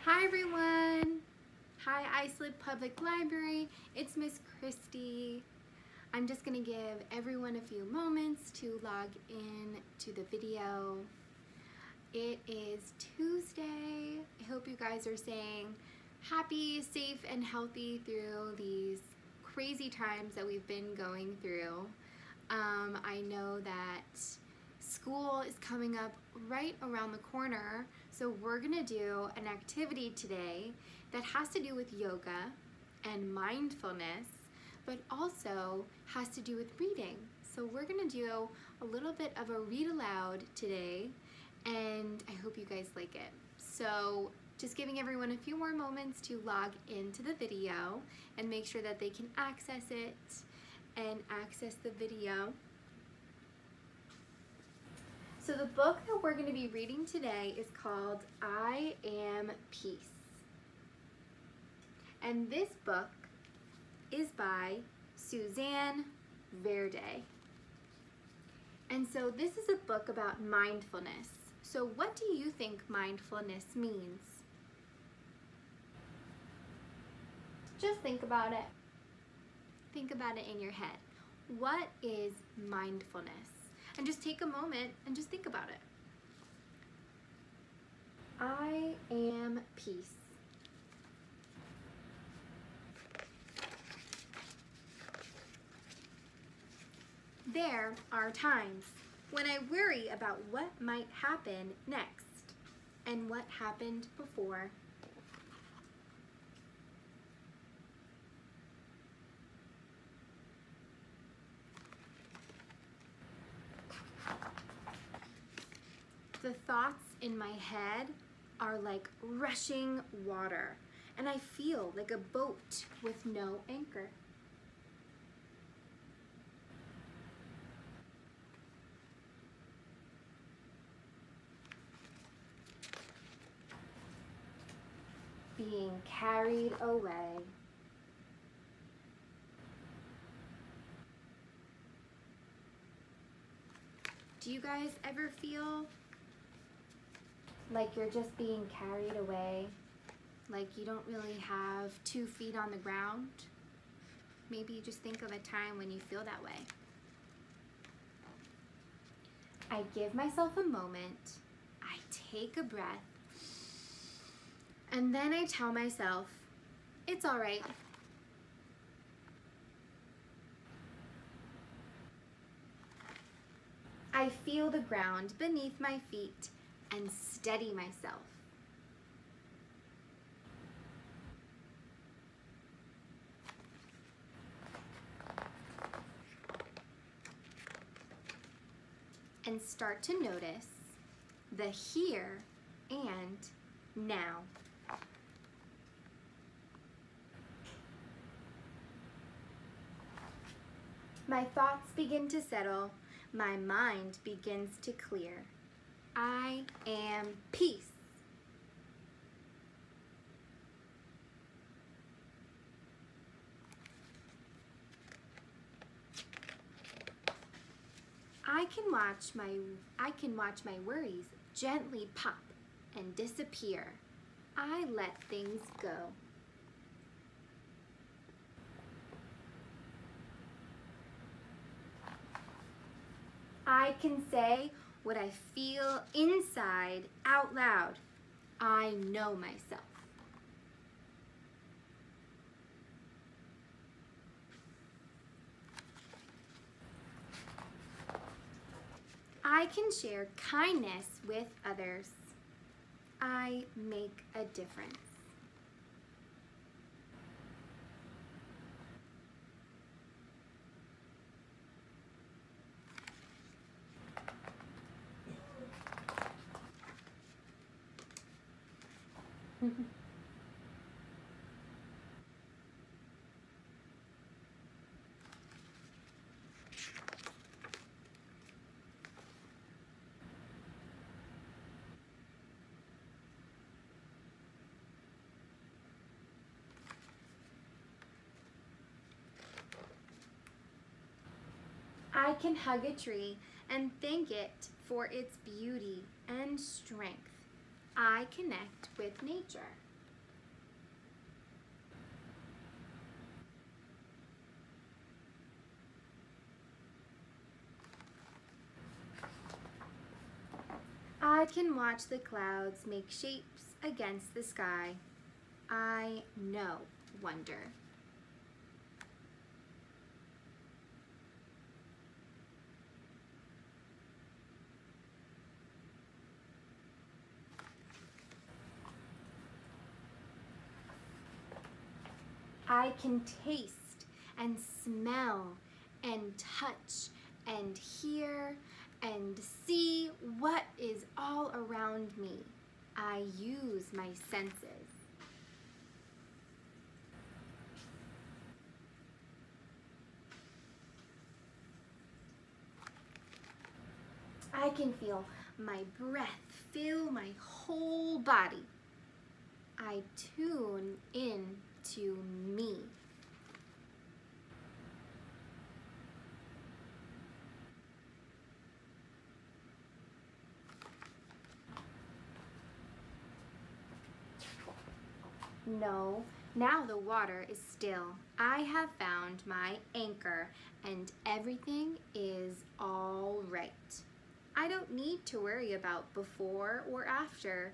Hi everyone! Hi Islip Public Library, it's Miss Christi. I'm just going to give everyone a few moments to log in to the video. It is Tuesday. I hope you guys are staying happy, safe, and healthy through these crazy times that we've been going through. I know that school is coming up right around the corner, so we're gonna do an activity today that has to do with yoga and mindfulness, but also has to do with reading. So we're gonna do a little bit of a read aloud today, and I hope you guys like it. So just giving everyone a few more moments to log into the video and make sure that they can access it and access the video. So the book that we're going to be reading today is called I Am Peace. And this book is by Suzanne Verde. And so this is a book about mindfulness. So what do you think mindfulness means? Just think about it. Think about it in your head. What is mindfulness? And just take a moment and just think about it. I am peace. There are times when I worry about what might happen next and what happened before. The thoughts in my head are like rushing water, and I feel like a boat with no anchor. Being carried away. Do you guys ever feel like you're just being carried away, like you don't really have 2 feet on the ground? Maybe you just think of a time when you feel that way. I give myself a moment, I take a breath, and then I tell myself, it's all right. I feel the ground beneath my feet and steady myself. And start to notice the here and now. My thoughts begin to settle, my mind begins to clear. I am peace. I can watch my worries gently pop and disappear. I let things go. I can say what I feel inside out loud. I know myself. I can share kindness with others. I make a difference. I can hug a tree and thank it for its beauty and strength. I connect with nature. I can watch the clouds make shapes against the sky. I know wonder. I can taste and smell and touch and hear and see what is all around me. I use my senses. I can feel my breath fill my whole body. I tune in to me. No, now the water is still. I have found my anchor and everything is all right. I don't need to worry about before or after.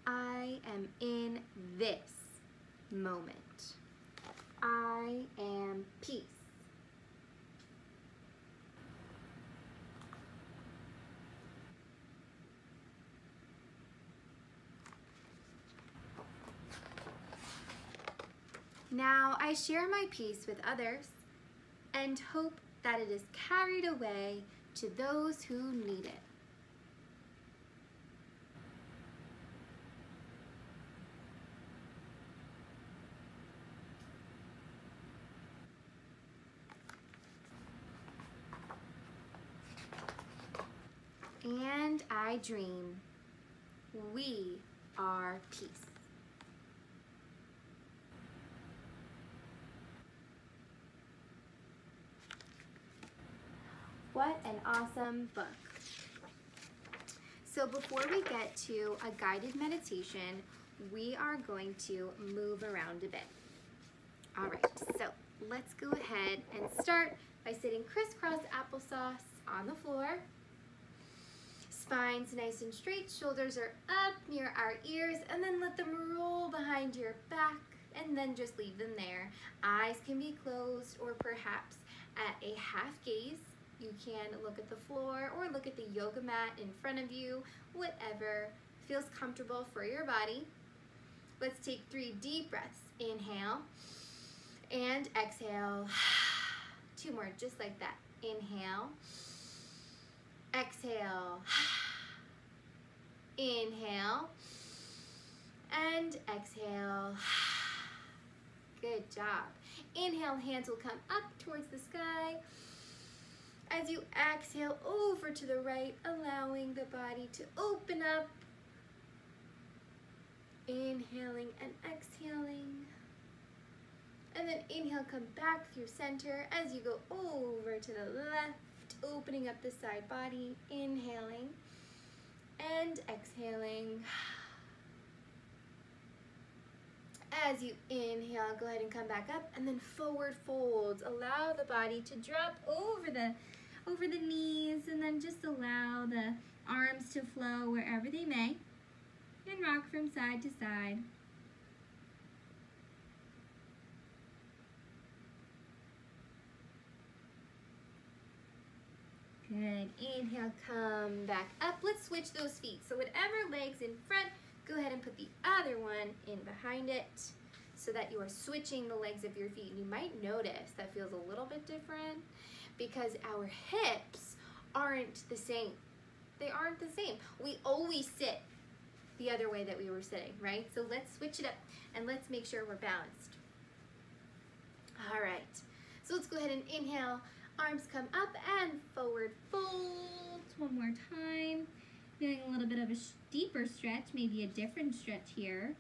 I am in this moment. I am peace. Now I share my peace with others and hope that it is carried away to those who need it. And I dream. We are peace. What an awesome book. So before we get to a guided meditation, we are going to move around a bit. All right, so let's go ahead and start by sitting crisscross applesauce on the floor. Spine's nice and straight, shoulders are up near our ears, and then let them roll behind your back, and then just leave them there. Eyes can be closed or perhaps at a half gaze. You can look at the floor or look at the yoga mat in front of you, whatever feels comfortable for your body. Let's take 3 deep breaths. Inhale and exhale. 2 more, just like that. Inhale, exhale, inhale, and exhale. Good job. Inhale, hands will come up towards the sky. As you exhale over to the right, allowing the body to open up. Inhaling and exhaling. And then inhale, come back through center as you go over to the left, opening up the side body, inhaling and exhaling. As you inhale, go ahead and come back up, and then forward folds. Allow the body to drop over the knees, and then just allow the arms to flow wherever they may, and rock from side to side. Good. Inhale, come back up. Let's switch those feet. So whatever leg's in front, go ahead and put the other one in behind it so that you are switching the legs of your feet. You might notice that feels a little bit different because our hips aren't the same. They aren't the same. We always sit the other way that we were sitting, right? So let's switch it up and let's make sure we're balanced. All right. So let's go ahead and inhale. Arms come up and forward fold. One more time. Feeling a little bit of a deeper stretch, maybe a different stretch here.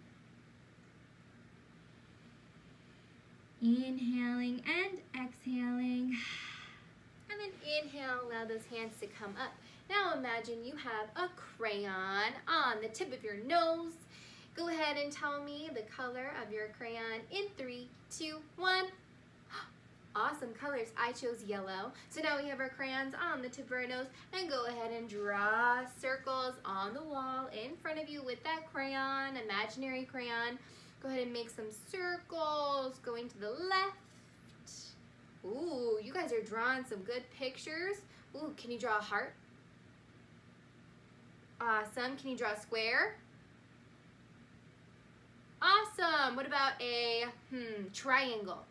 Inhaling and exhaling. And then inhale, allow those hands to come up. Now imagine you have a crayon on the tip of your nose. Go ahead and tell me the color of your crayon in 3, 2, 1. Awesome colors. I chose yellow. So now we have our crayons on the tip of our nose, and go ahead and draw circles on the wall in front of you with that crayon, imaginary crayon. Go ahead and make some circles going to the left. Ooh, you guys are drawing some good pictures. Ooh, can you draw a heart? Awesome. Can you draw a square? Awesome. What about a triangle?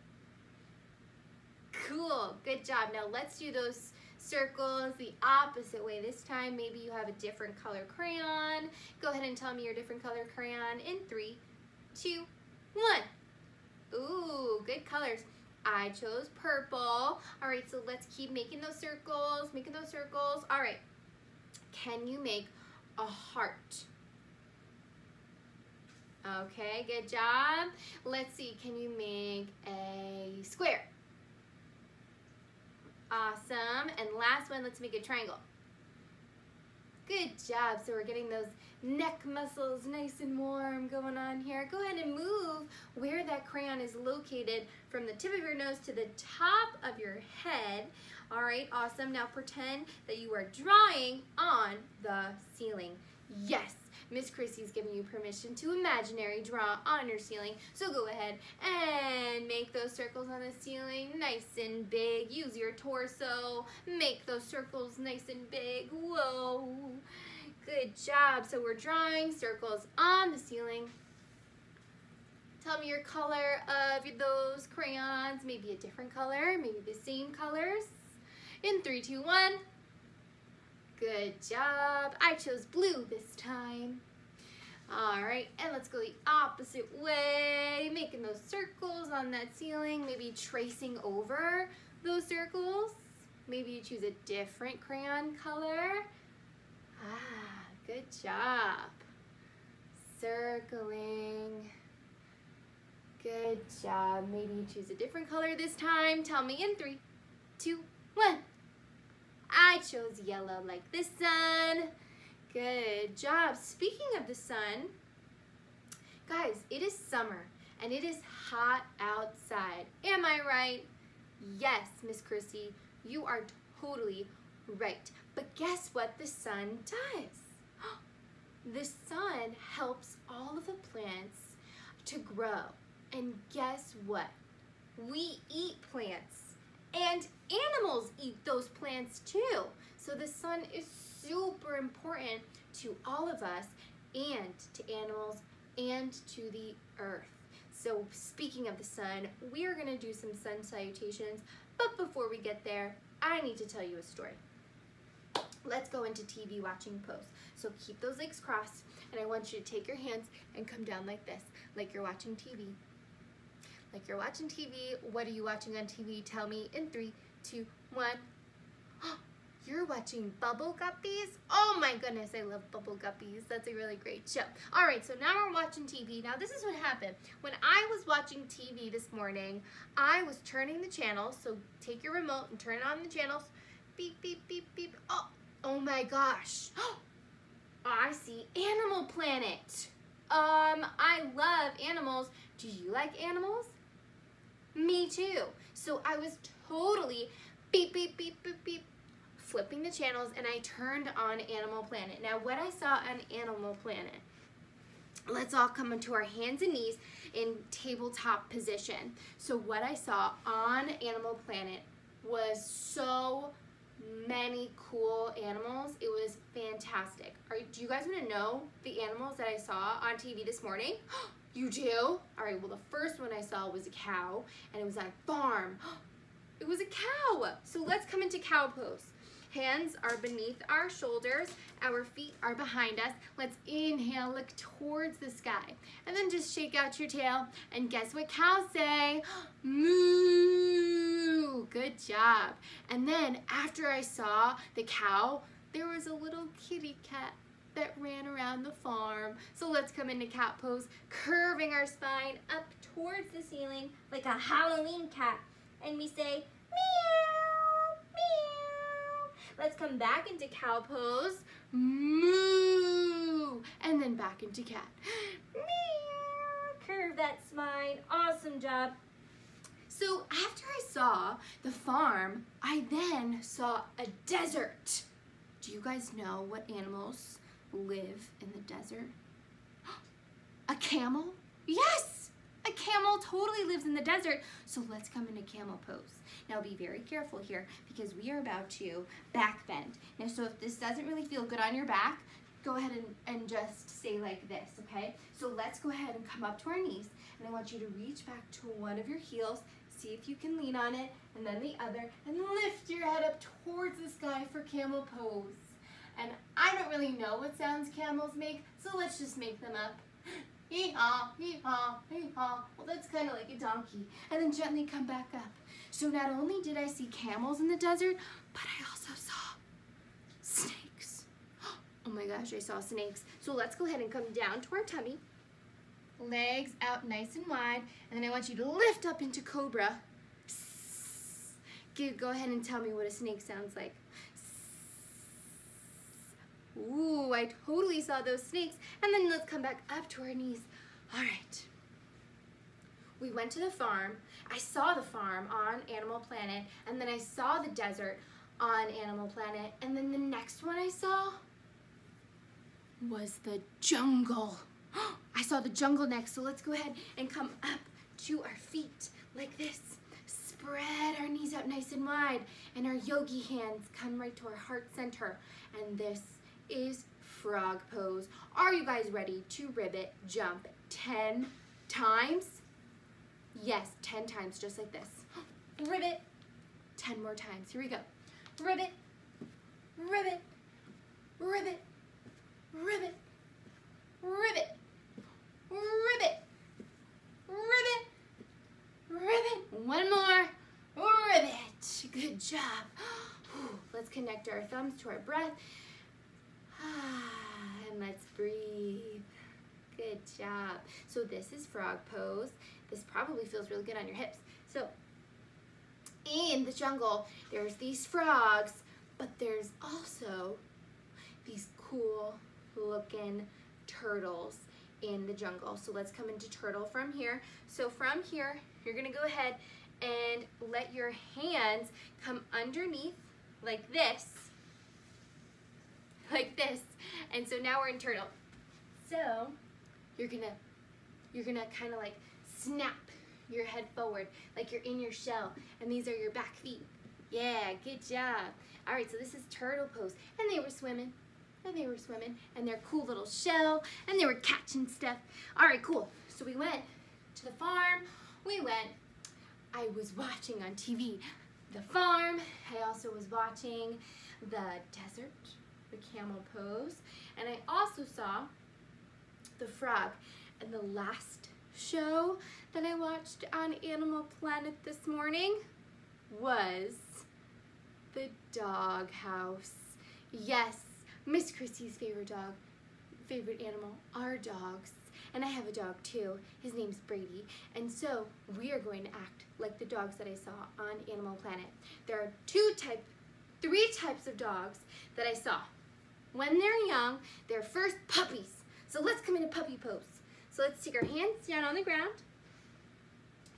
Cool. Good job. Now let's do those circles the opposite way. This time maybe you have a different color crayon. Go ahead and tell me your different color crayon in 3, 2, 1. Ooh, good colors. I chose purple. All right, so let's keep making those circles, All right. Can you make a heart? Okay, good job. Let's see, can you make a square? Awesome. And last one, let's make a triangle. Good job. So we're getting those neck muscles nice and warm going on here. Go ahead and move where that crayon is located from the tip of your nose to the top of your head. All right, awesome. Now pretend that you are drawing on the ceiling. Yes, Miss Christi's giving you permission to imaginary draw on your ceiling. So go ahead and make those circles on the ceiling nice and big. Use your torso. Make those circles nice and big. Whoa. Good job. So we're drawing circles on the ceiling. Tell me your color of those crayons. Maybe a different color, maybe the same colors. In 3, 2, 1. Good job. I chose blue this time. All right, and let's go the opposite way, making those circles on that ceiling, maybe tracing over those circles. Maybe you choose a different crayon color. Good job. Circling. Good job. Maybe you choose a different color this time. Tell me in 3, 2, 1. I chose yellow like the sun. Good job. Speaking of the sun, guys, it is summer and it is hot outside. Am I right? Yes, Miss Christi, you are totally right. But guess what the sun does? The sun helps all of the plants to grow. And guess what? We eat plants. And animals eat those plants too. So the sun is super important to all of us and to animals and to the earth. So speaking of the sun, we are gonna do some sun salutations, but before we get there, I need to tell you a story. Let's go into TV watching pose. So keep those legs crossed, and I want you to take your hands and come down like this, like you're watching TV. Like you're watching TV. What are you watching on TV? Tell me in 3, 2, 1. You're watching Bubble Guppies? Oh my goodness, I love Bubble Guppies. That's a really great show. All right, so now we're watching TV. Now this is what happened. When I was watching TV this morning, I was turning the channels. So take your remote and turn on the channels. Beep, beep, beep, beep. Oh my gosh. I see Animal Planet. I love animals. Do you like animals? Me too. So I was totally beep, beep, beep, beep, beep, flipping the channels, and I turned on Animal Planet. Now what I saw on Animal Planet, let's all come into our hands and knees in tabletop position. So what I saw on Animal Planet was so many cool animals. It was fantastic. Do you guys want to know the animals that I saw on TV this morning? You do? All right, well, the first one I saw was a cow, and it was on a farm. It was a cow. So let's come into cow pose. Hands are beneath our shoulders. Our feet are behind us. Let's inhale, look towards the sky. And then just shake out your tail. And guess what cows say? Moo. Good job. And then after I saw the cow, there was a little kitty cat that ran around the farm. So let's come into cat pose, curving our spine up towards the ceiling like a Halloween cat. And we say, meow, meow. Let's come back into cow pose, moo, and then back into cat. Meow. Curve that spine, awesome job. So after I saw the farm, I then saw a desert. Do you guys know what animals live in the desert? A camel? Yes! A camel totally lives in the desert. So let's come into camel pose. Now be very careful here because we are about to back bend. Now so if this doesn't really feel good on your back, go ahead and just stay like this, okay? So let's go ahead and come up to our knees, and I want you to reach back to one of your heels, see if you can lean on it, and then the other, and lift your head up towards the sky for camel pose. And I don't really know what sounds camels make, so let's just make them up. Hee-haw, hee-haw, hee-haw. Well, that's kind of like a donkey. And then gently come back up. So not only did I see camels in the desert, but I also saw snakes. Oh my gosh, I saw snakes. So let's go ahead and come down to our tummy. Legs out nice and wide. And then I want you to lift up into cobra. Go ahead and tell me what a snake sounds like. Ooh, I totally saw those snakes. And then let's come back up to our knees. All right. We went to the farm. I saw the farm on Animal Planet, and then I saw the desert on Animal Planet, and then the next one I saw was the jungle. I saw the jungle next, so let's go ahead and come up to our feet like this. Spread our knees out nice and wide, and our yogi hands come right to our heart center, and this is frog pose. Are you guys ready to ribbit jump 10 times? Yes, 10 times, just like this. Ribbit, 10 more times. Here we go. Ribbit, ribbit, ribbit, ribbit, ribbit, ribbit, ribbit, ribbit. One more. Ribbit. Good job. Let's connect our thumbs to our breath. And let's breathe. Good job. So this is frog pose. This probably feels really good on your hips. So in the jungle, there's these frogs, but there's also these cool looking turtles in the jungle. So let's come into turtle from here. So from here, you're gonna go ahead and let your hands come underneath like this. Like this. And so now we're in turtle. So you're gonna kind of like snap your head forward like you're in your shell, and these are your back feet. Yeah, good job. All right, so this is turtle pose, and they were swimming, and their cool little shell, and they were catching stuff. All right, cool. So we went to the farm. I was watching on TV the farm. I also was watching the desert, the camel pose, and I also saw the frog. And the last show that I watched on Animal Planet this morning was the dog house. Yes, Miss Christi's favorite animal are dogs. And I have a dog too. His name's Brady. And so we are going to act like the dogs that I saw on Animal Planet. There are three types of dogs that I saw. When they're young, they're first puppies. So let's come into puppy pose. So let's take our hands down on the ground.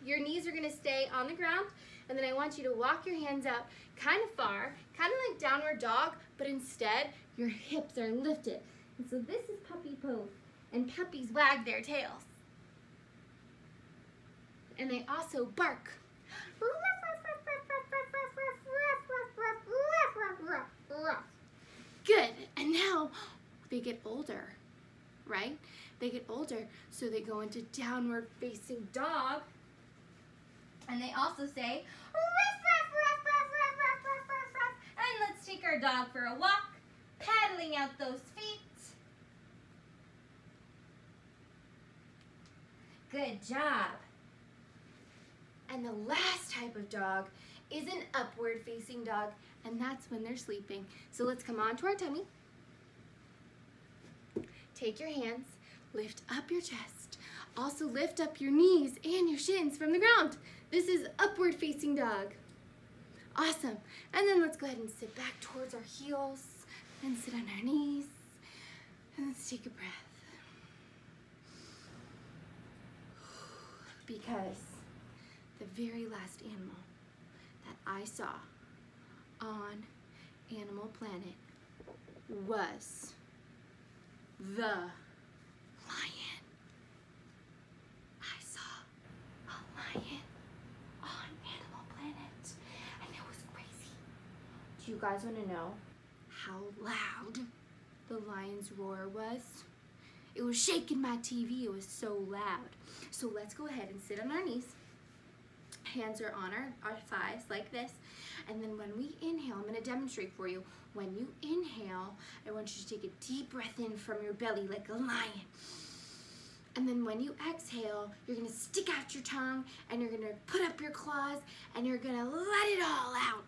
Your knees are gonna stay on the ground, and then I want you to walk your hands out kind of far, kind of like downward dog, but instead your hips are lifted. And so this is puppy pose, and puppies wag their tails. And they also bark. Good, and now they get older, right? They get older, so they go into downward facing dog, and they also say, ruff, ruff, ruff, ruff, ruff, ruff, ruff, ruff, ruff. And let's take our dog for a walk, paddling out those feet. Good job. And the last type of dog is an upward facing dog, and that's when they're sleeping. So let's come onto our tummy. Take your hands, lift up your chest. Also lift up your knees and your shins from the ground. This is upward facing dog. Awesome. And then let's go ahead and sit back towards our heels and sit on our knees. And let's take a breath. Because the very last animal that I saw on Animal Planet was the lion. I saw a lion on Animal Planet, and it was crazy. Do you guys want to know how loud the lion's roar was? It was shaking my TV. It was so loud. So let's go ahead and sit on our knees. Hands are on our thighs like this. And then when we inhale, I'm going to demonstrate for you. When you inhale, I want you to take a deep breath in from your belly like a lion. And then when you exhale, you're going to stick out your tongue and you're going to put up your claws and you're going to let it all out.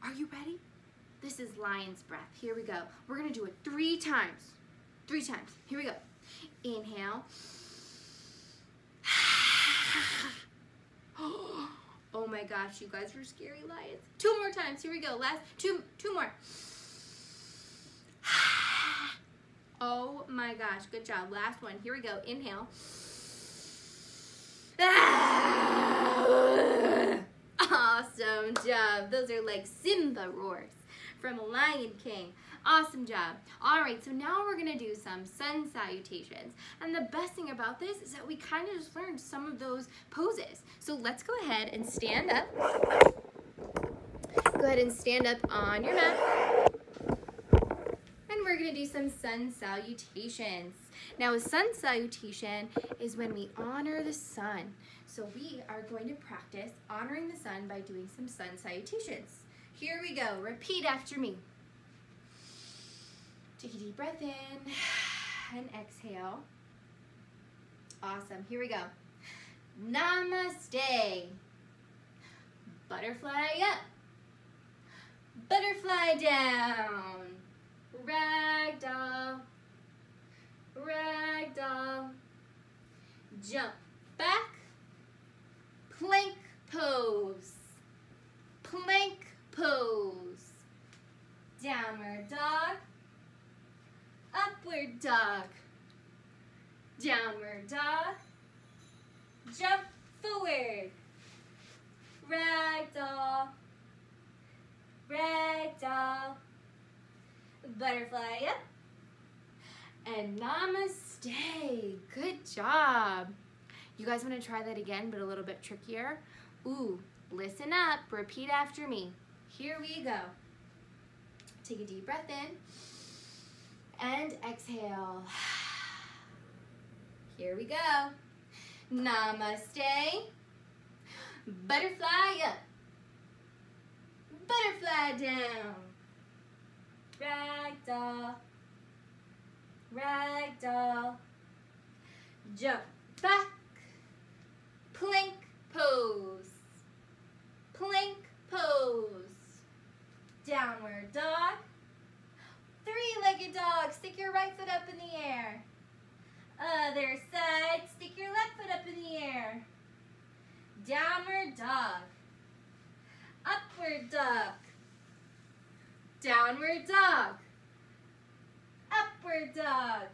Are you ready? This is lion's breath. Here we go. We're going to do it 3 times. 3 times. Here we go. Inhale. Oh my gosh, you guys are scary lions. 2 more times. Here we go. Last two more. Oh my gosh, good job. Last one. Here we go. Inhale. Awesome job. Those are like Simba roars from Lion King. Awesome job. All right, so now we're gonna do some sun salutations. And the best thing about this is that we kind of just learned some of those poses. So let's go ahead and stand up. Go ahead and stand up on your mat. And we're gonna do some sun salutations. Now a sun salutation is when we honor the sun. So we are going to practice honoring the sun by doing some sun salutations. Here we go, repeat after me. Take a deep breath in and exhale. Awesome, here we go. Namaste. Butterfly up. Butterfly down. Ragdoll. Ragdoll. Jump back. Plank pose. Plank pose. Downward dog. Upward dog. Downward dog. Jump forward. Ragdoll. Ragdoll. Butterfly up. And namaste. Good job. You guys want to try that again, but a little bit trickier? Ooh, listen up. Repeat after me. Here we go. Take a deep breath in. And exhale. Here we go. Namaste. Butterfly up. Butterfly down. Ragdoll. Ragdoll. Jump back. Plank pose. Plank pose. Downward dog. 3-legged dog. Stick your right foot up in the air. Other side. Stick your left foot up in the air. Downward dog. Upward dog. Downward dog. Upward dog.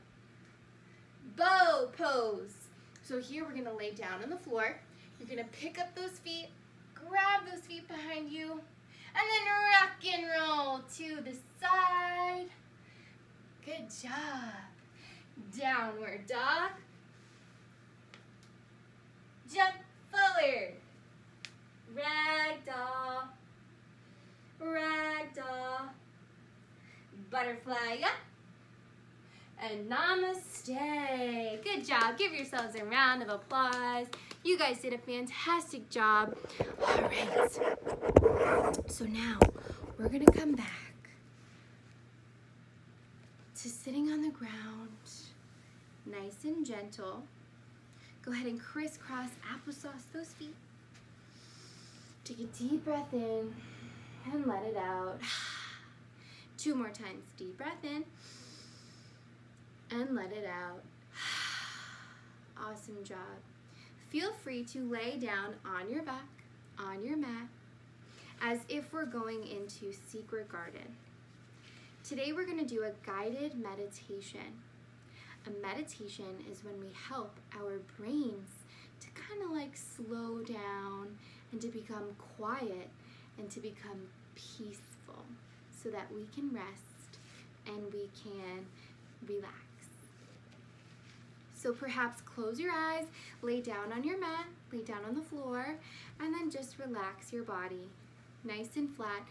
Bow pose. So here we're going to lay down on the floor. You're going to pick up those feet, grab those feet behind you, and then rock and roll to the side. Good job. Downward dog. Jump forward. Ragdoll. Ragdoll. Butterfly up. And namaste. Good job. Give yourselves a round of applause. You guys did a fantastic job. All right. So now we're going to come back to sitting on the ground, nice and gentle. Go ahead and crisscross applesauce those feet. Take a deep breath in and let it out. 2 more times. Deep breath in and let it out. Awesome job. Feel free to lay down on your back, on your mat, as if we're going into Secret Garden. Today we're going to do a guided meditation. A meditation is when we help our brains to kind of like slow down and to become quiet and to become peaceful so that we can rest and we can relax. So perhaps close your eyes, lay down on your mat, lay down on the floor, and then just relax your body. Nice and flat.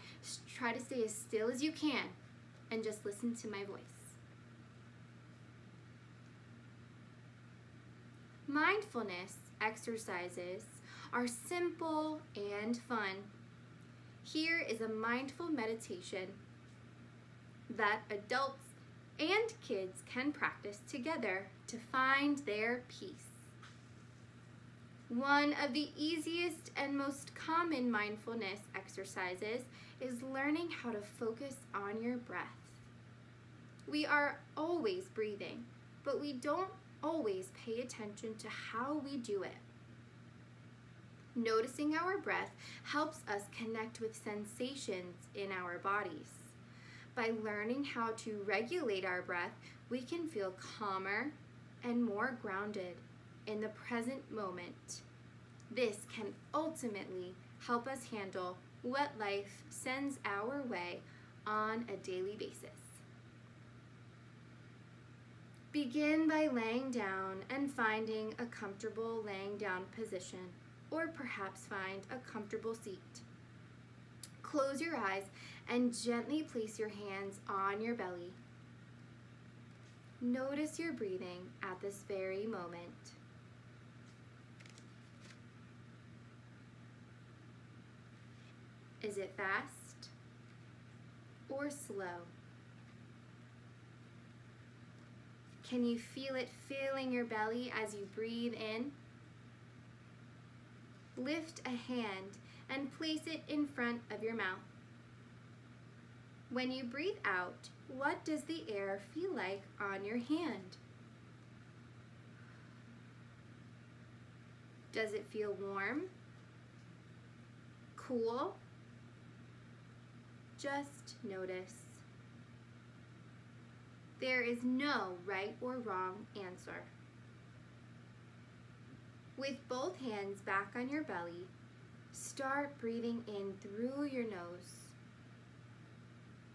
Try to stay as still as you can and just listen to my voice. Mindfulness exercises are simple and fun. Here is a mindful meditation that adults and kids can practice together to find their peace. One of the easiest and most common mindfulness exercises is learning how to focus on your breath. We are always breathing, but we don't always pay attention to how we do it. Noticing our breath helps us connect with sensations in our bodies. By learning how to regulate our breath, we can feel calmer and more grounded in the present moment. This can ultimately help us handle what life sends our way on a daily basis. Begin by laying down and finding a comfortable laying down position, or perhaps find a comfortable seat. Close your eyes and gently place your hands on your belly. Notice your breathing at this very moment. Is it fast or slow? Can you feel it filling your belly as you breathe in? Lift a hand and place it in front of your mouth. When you breathe out, what does the air feel like on your hand? Does it feel warm? Cool? Just notice. There is no right or wrong answer. With both hands back on your belly, start breathing in through your nose.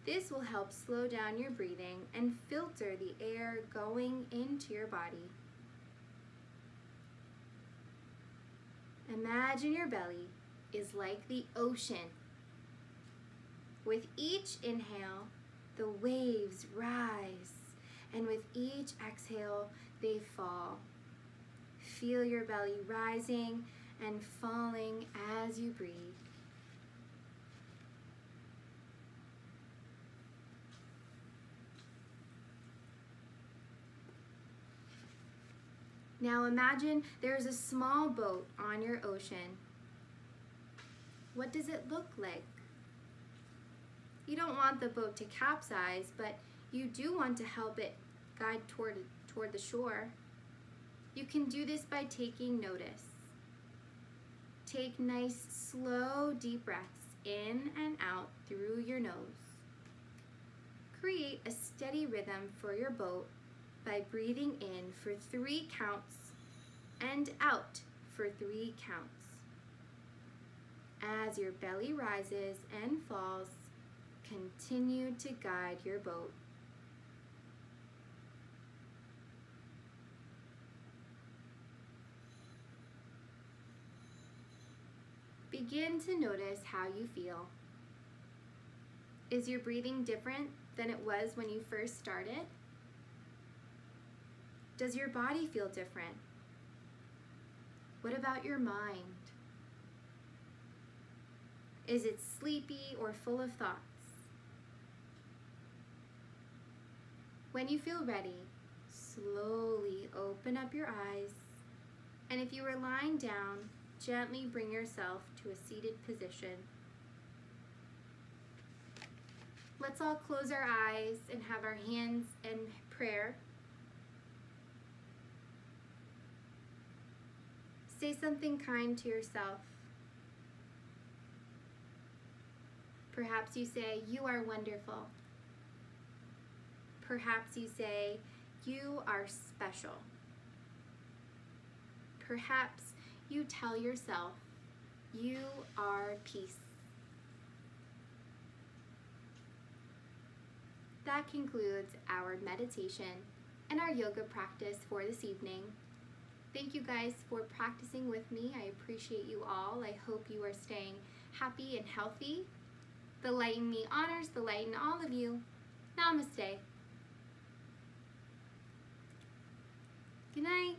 This will help slow down your breathing and filter the air going into your body. Imagine your belly is like the ocean. With each inhale, the waves rise, and with each exhale, they fall. Feel your belly rising and falling as you breathe. Now imagine there's a small boat on your ocean. What does it look like? You don't want the boat to capsize, but you do want to help it guide toward the shore. You can do this by taking notice. Take nice, slow, deep breaths in and out through your nose. Create a steady rhythm for your boat by breathing in for 3 counts and out for 3 counts. As your belly rises and falls, continue to guide your boat. Begin to notice how you feel. Is your breathing different than it was when you first started? Does your body feel different? What about your mind? Is it sleepy or full of thoughts? When you feel ready, slowly open up your eyes, and if you are lying down, gently bring yourself to a seated position. Let's all close our eyes and have our hands in prayer. Say something kind to yourself. Perhaps you say, "You are wonderful." Perhaps you say, "You are special." Perhaps you tell yourself you are peace. That concludes our meditation and our yoga practice for this evening. Thank you guys for practicing with me. I appreciate you all. I hope you are staying happy and healthy. The light in me honors the light in all of you. Namaste. Good night.